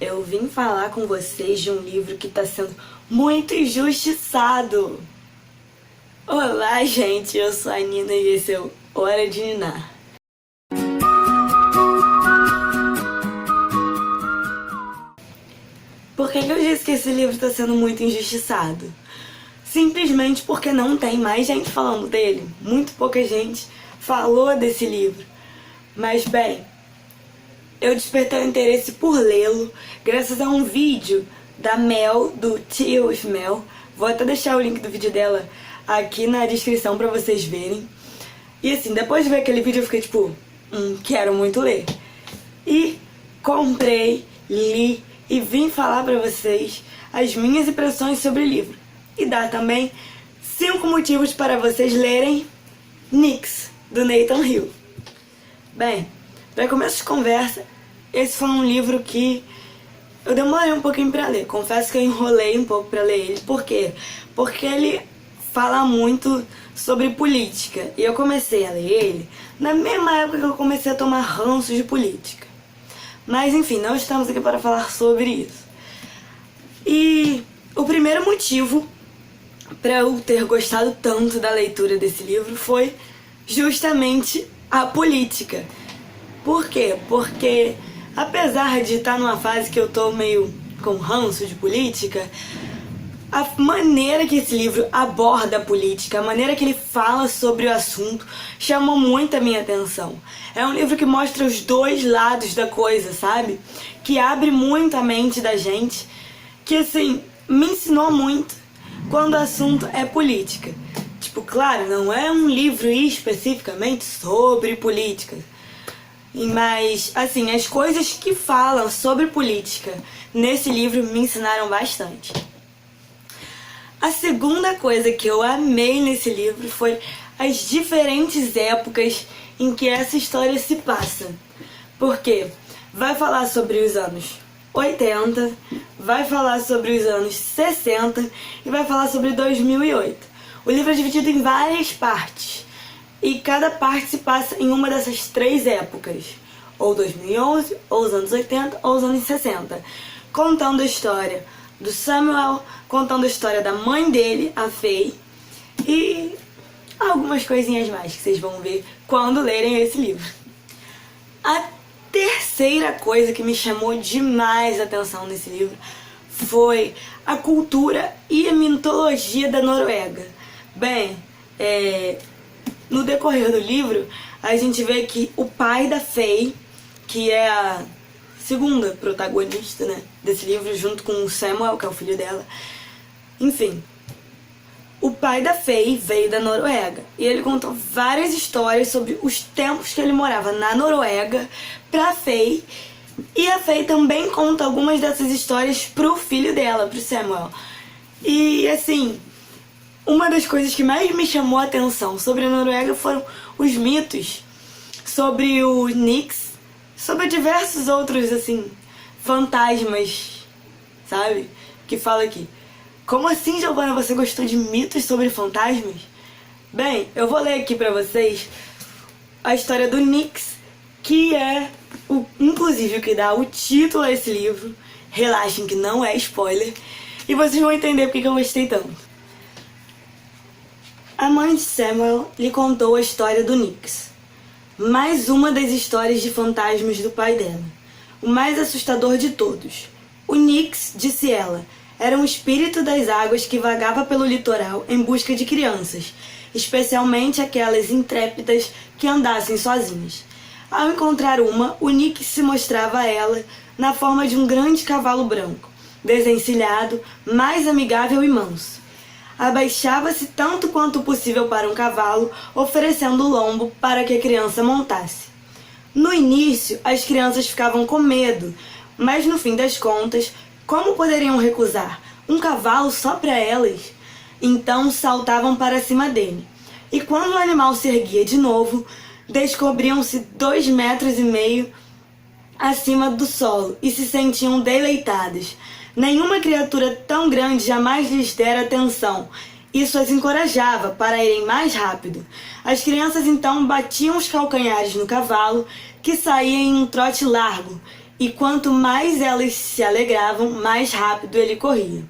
eu vim falar com vocês de um livro que está sendo muito injustiçado. Olá, gente, eu sou a Nina e esse é o Hora de Ninar. Por que eu disse que esse livro está sendo muito injustiçado? Simplesmente porque não tem mais gente falando dele. Muito pouca gente falou desse livro. Mas, bem, eu despertei o interesse por lê-lo graças a um vídeo da Mel, do Tea with Mel. Vou até deixar o link do vídeo dela aqui na descrição pra vocês verem. E assim, depois de ver aquele vídeo eu fiquei tipo, quero muito ler. E comprei, li e vim falar pra vocês as minhas impressões sobre o livro. E dar também 5 motivos para vocês lerem Nyx, do Nathan Hill. Bem, para começo de conversa, esse foi um livro que eu demorei um pouquinho pra ler. Confesso que eu enrolei um pouco pra ler ele. Por quê? Porque ele fala muito sobre política. E eu comecei a ler ele na mesma época que eu comecei a tomar ranço de política. Mas enfim, não estamos aqui para falar sobre isso. E o primeiro motivo para eu ter gostado tanto da leitura desse livro foi justamente a política. Por quê? Porque apesar de estar numa fase que eu tô meio com ranço de política, a maneira que esse livro aborda a política, a maneira que ele fala sobre o assunto, chamou muito a minha atenção. É um livro que mostra os dois lados da coisa, sabe? Que abre muito a mente da gente, que assim, me ensinou muito quando o assunto é política. Tipo, claro, não é um livro especificamente sobre política, mas, assim, as coisas que falam sobre política nesse livro me ensinaram bastante. A segunda coisa que eu amei nesse livro foi as diferentes épocas em que essa história se passa. Porque vai falar sobre os anos 80, vai falar sobre os anos 60 e vai falar sobre 2008. O livro é dividido em várias partes. E cada parte se passa em uma dessas 3 épocas. Ou 2011, ou os anos 80, ou os anos 60. Contando a história do Samuel, contando a história da mãe dele, a Faye. E algumas coisinhas mais que vocês vão ver quando lerem esse livro. A terceira coisa que me chamou demais a atenção nesse livro foi a cultura e a mitologia da Noruega. Bem, no decorrer do livro, a gente vê que o pai da Faye, que é a segunda protagonista, né, desse livro, junto com o Samuel, que é o filho dela. Enfim, o pai da Faye veio da Noruega. E ele contou várias histórias sobre os tempos que ele morava na Noruega pra Faye. E a Faye também conta algumas dessas histórias pro filho dela, pro Samuel. E assim, uma das coisas que mais me chamou a atenção sobre a Noruega foram os mitos sobre o Nyx, sobre diversos outros, assim, fantasmas, sabe? Que fala aqui. Como assim, Giovana, você gostou de mitos sobre fantasmas? Bem, eu vou ler aqui pra vocês a história do Nyx, que é, inclusive, o que dá o título a esse livro. Relaxem que não é spoiler. E vocês vão entender porque eu gostei tanto. A mãe de Samuel lhe contou a história do Nyx, mais uma das histórias de fantasmas do pai dela, o mais assustador de todos. O Nyx, disse ela, era um espírito das águas que vagava pelo litoral em busca de crianças, especialmente aquelas intrépidas que andassem sozinhas. Ao encontrar uma, o Nyx se mostrava a ela na forma de um grande cavalo branco, desencilhado, mais amigável e manso. Abaixava-se tanto quanto possível para um cavalo, oferecendo o lombo para que a criança montasse. No início, as crianças ficavam com medo, mas no fim das contas, como poderiam recusar um cavalo só para elas? Então saltavam para cima dele. E quando o animal se erguia de novo, descobriam-se 2,5 metros acima do solo e se sentiam deleitadas. Nenhuma criatura tão grande jamais lhes dera atenção. Isso as encorajava para irem mais rápido. As crianças então batiam os calcanhares no cavalo, que saía em um trote largo, e quanto mais elas se alegravam, mais rápido ele corria.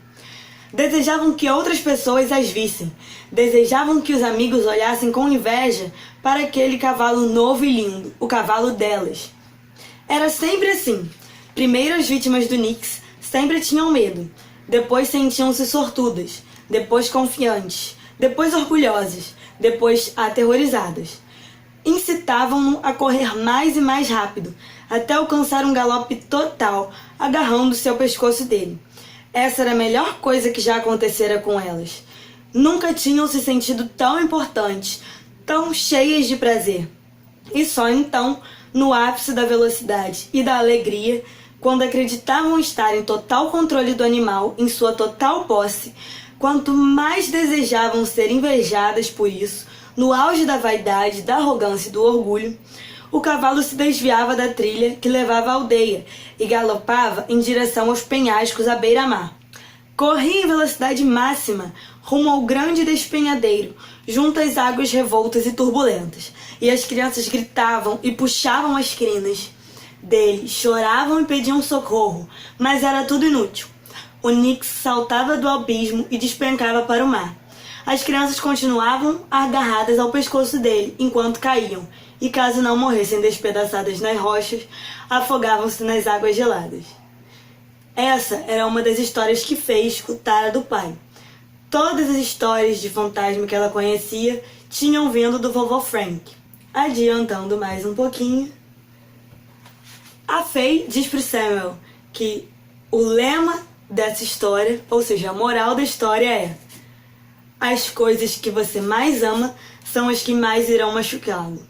Desejavam que outras pessoas as vissem. Desejavam que os amigos olhassem com inveja para aquele cavalo novo e lindo, o cavalo delas. Era sempre assim. Primeiro as vítimas do Nix sempre tinham medo. Depois sentiam-se sortudas. Depois confiantes. Depois orgulhosas. Depois aterrorizadas. Incitavam-no a correr mais e mais rápido, até alcançar um galope total, agarrando-se ao pescoço dele. Essa era a melhor coisa que já acontecera com elas. Nunca tinham se sentido tão importantes, tão cheias de prazer. E só então, no ápice da velocidade e da alegria, quando acreditavam estar em total controle do animal, em sua total posse, quanto mais desejavam ser invejadas por isso, no auge da vaidade, da arrogância e do orgulho, o cavalo se desviava da trilha que levava à aldeia e galopava em direção aos penhascos à beira-mar. Corria em velocidade máxima rumo ao grande despenhadeiro, junto às águas revoltas e turbulentas, e as crianças gritavam e puxavam as crinas dele, choravam e pediam socorro, mas era tudo inútil. O Nix saltava do abismo e despencava para o mar. As crianças continuavam agarradas ao pescoço dele enquanto caíam, e caso não morressem despedaçadas nas rochas, afogavam-se nas águas geladas. Essa era uma das histórias que fez escutar a do pai. Todas as histórias de fantasma que ela conhecia tinham vindo do vovô Frank. Adiantando mais um pouquinho, a Fay diz para Samuel que o lema dessa história, ou seja, a moral da história é: as coisas que você mais ama são as que mais irão machucá-lo.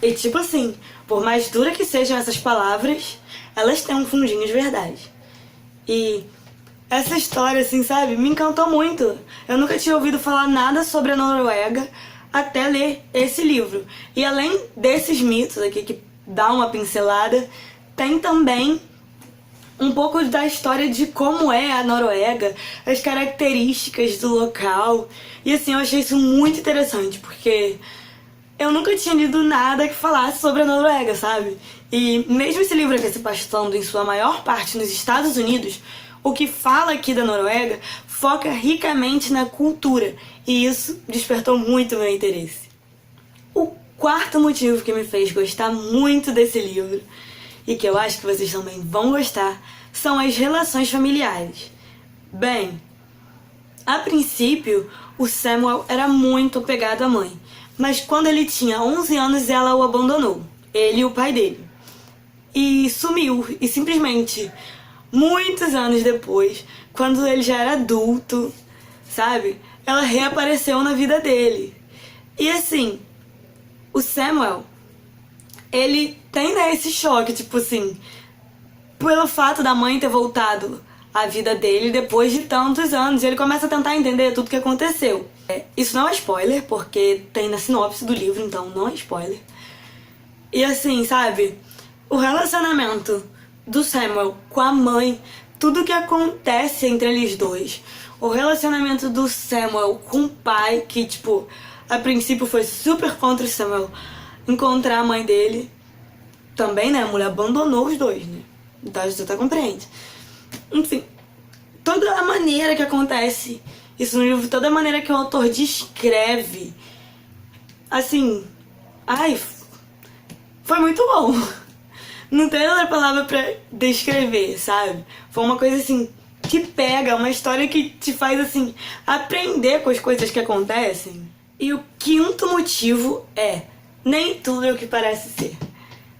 E tipo assim, por mais dura que sejam essas palavras, elas têm um fundinho de verdade. E essa história, assim, sabe, me encantou muito. Eu nunca tinha ouvido falar nada sobre a Noruega até ler esse livro. E além desses mitos aqui que dá uma pincelada, tem também um pouco da história de como é a Noruega, as características do local. E assim, eu achei isso muito interessante, porque eu nunca tinha lido nada que falasse sobre a Noruega, sabe? E mesmo esse livro aqui se passando em sua maior parte nos Estados Unidos, o que fala aqui da Noruega foca ricamente na cultura, e isso despertou muito meu interesse. O quarto motivo que me fez gostar muito desse livro, e que eu acho que vocês também vão gostar, são as relações familiares. Bem, a princípio, o Samuel era muito apegado à mãe, mas quando ele tinha 11 anos ela o abandonou, ele e o pai dele. E sumiu, e simplesmente, muitos anos depois, quando ele já era adulto, sabe, ela reapareceu na vida dele. E assim, o Samuel, ele tem, né, esse choque, tipo assim, pelo fato da mãe ter voltado à vida dele depois de tantos anos. Ele começa a tentar entender tudo o que aconteceu. Isso não é spoiler, porque tem na sinopse do livro, então não é spoiler. E assim, sabe, o relacionamento do Samuel com a mãe, tudo o que acontece entre eles dois, o relacionamento do Samuel com o pai, que, tipo, a princípio foi super contra o Samuel encontrar a mãe dele. Também, né, a mulher abandonou os dois, né? Então você até compreende. Enfim, toda a maneira que acontece isso no livro, toda a maneira que o autor descreve, assim, ai, foi muito bom. Não tem outra palavra pra descrever, sabe? Foi uma coisa assim, que pega, uma história que te faz, assim, aprender com as coisas que acontecem. E o quinto motivo é: nem tudo é o que parece ser.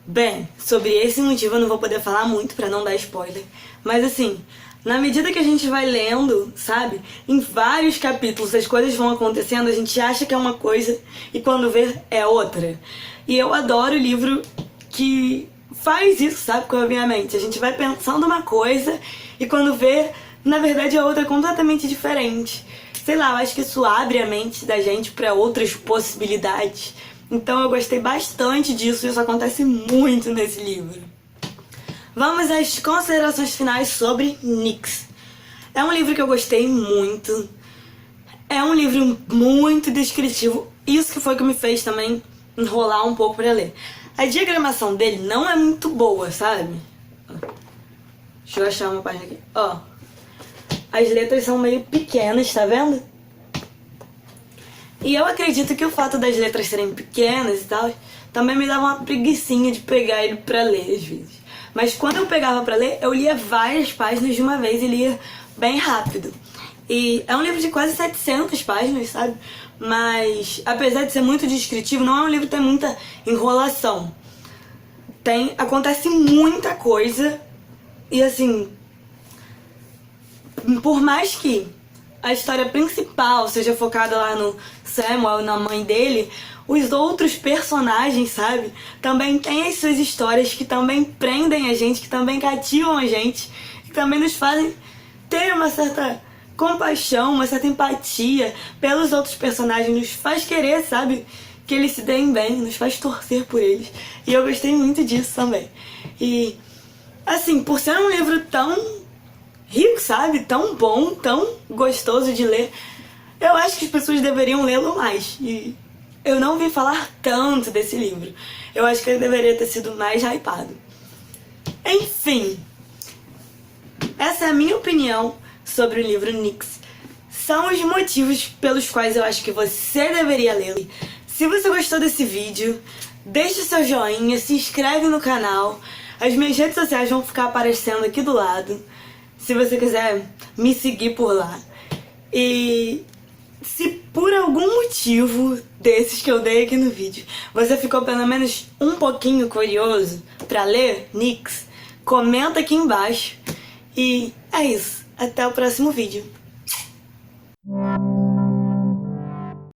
Bem, sobre esse motivo eu não vou poder falar muito pra não dar spoiler, mas assim, na medida que a gente vai lendo, sabe, em vários capítulos as coisas vão acontecendo, a gente acha que é uma coisa e quando vê é outra. E eu adoro livro que faz isso, sabe, com a minha mente. A gente vai pensando uma coisa e quando vê, na verdade a outra é completamente diferente. Sei lá, eu acho que isso abre a mente da gente pra outras possibilidades. Então eu gostei bastante disso e isso acontece muito nesse livro. Vamos às considerações finais sobre Nix. É um livro que eu gostei muito. É um livro muito descritivo. Isso que foi que me fez também enrolar um pouco pra ler. A diagramação dele não é muito boa, sabe? Deixa eu achar uma página aqui. Ó, as letras são meio pequenas, tá vendo? E eu acredito que o fato das letras serem pequenas e tal também me dava uma preguicinha de pegar ele pra ler às vezes. Mas quando eu pegava pra ler, eu lia várias páginas de uma vez e lia bem rápido. E é um livro de quase 700 páginas, sabe? Mas apesar de ser muito descritivo, não é um livro que tem muita enrolação. Acontece muita coisa e assim, por mais que a história principal seja focada lá no Samuel e na mãe dele, os outros personagens, sabe, também têm as suas histórias que também prendem a gente, que também cativam a gente, que também nos fazem ter uma certa compaixão, uma certa empatia pelos outros personagens, nos faz querer, sabe, que eles se deem bem, nos faz torcer por eles. E eu gostei muito disso também. E, assim, por ser um livro tão rico, sabe, tão bom, tão gostoso de ler, eu acho que as pessoas deveriam lê-lo mais. E eu não vi falar tanto desse livro. Eu acho que ele deveria ter sido mais hypado. Enfim, essa é a minha opinião sobre o livro Nyx. São os motivos pelos quais eu acho que você deveria lê-lo. Se você gostou desse vídeo, deixa o seu joinha, se inscreve no canal. As minhas redes sociais vão ficar aparecendo aqui do lado, se você quiser me seguir por lá. E se por algum motivo desses que eu dei aqui no vídeo, você ficou pelo menos um pouquinho curioso pra ler Nyx, comenta aqui embaixo. E é isso. Até o próximo vídeo.